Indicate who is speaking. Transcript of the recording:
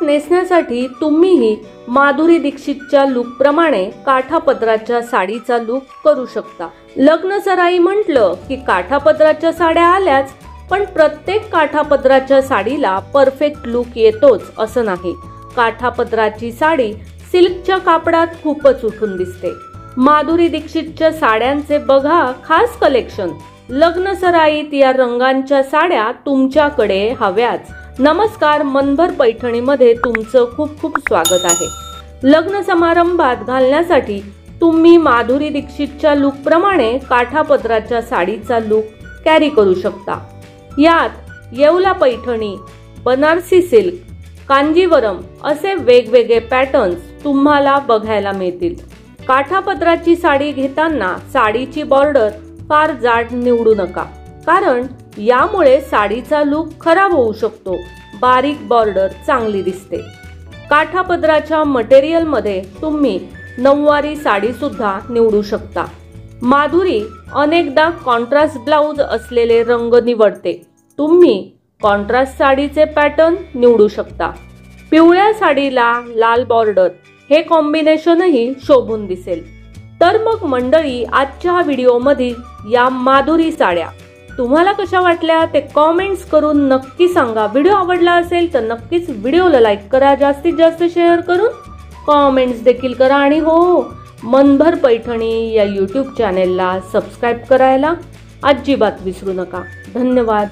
Speaker 1: नेसण्यासाठी तुम्हीही माधुरी दीक्षितच्या लुक प्रमाणे काठापदराच्या साडीचा लुक करू शकता। लग्न सराई म्हटलं की काठापदराच्या साड्या आल्याच, पण प्रत्येक काठापदराच्या साडीला परफेक्ट लुक येतोच असं नाही। काठापदराची साडी सिल्कच्या कापडात खूपच उठून दिसते। माधुरी दीक्षितच्या साड्यांचे बघा खास कलेक्शन। लग्न सराईत या रंगांच्या साड्या तुमच्याकडे हव्याच। नमस्कार, मनभर पैठणीमध्ये तुमचं खूप खूप स्वागत आहे। लग्न समारंभात घालण्यासाठी तुम्ही माधुरी दीक्षितच्या लुक प्रमाणे काठापदराच्या साडीचा लुक कॅरी करू शकता। यात येवला पैठणी, बनारसी सिल्क, कांजीवरम असे वेगवेगळे पॅटर्न्स तुम्हाला बघायला मिळतील। काठापदराची साडी घेताना साडीची बॉर्डर फार जाड निवडू नका, कारण यामुळे साडीचा लुक खराब होऊ शकतो। बारीक बॉर्डर चांगली दिसते। काठापदराच्या मटेरियलमध्ये तुम्ही नऊवारी साडी सुद्धा निवडू शकता। माधुरी अनेकदा कॉन्ट्रास्ट ब्लाउज असलेले रंग निवडते। तुम्ही कॉन्ट्रास्ट साडीचे पॅटर्न निवडू शकता। पिवळ्या साडीला लाल बॉर्डर हे कॉम्बिनेशनही शोभून दिसेल। तर मग मंडळी, आजच्या व्हिडिओमधील या माधुरी साड्या तुम्हाला कशा वाटल्या ते कमेंट्स करून नक्की सांगा। व्हिडिओ आवडला असेल तर नक्कीच व्हिडिओला लाईक करा, जास्तीत जास्त शेअर करून कमेंट्स देखील करा आणि हो, मनभर पैठणी या यूट्यूब चॅनेलला सबस्क्राईब करायला अजिबात विसरू नका। धन्यवाद।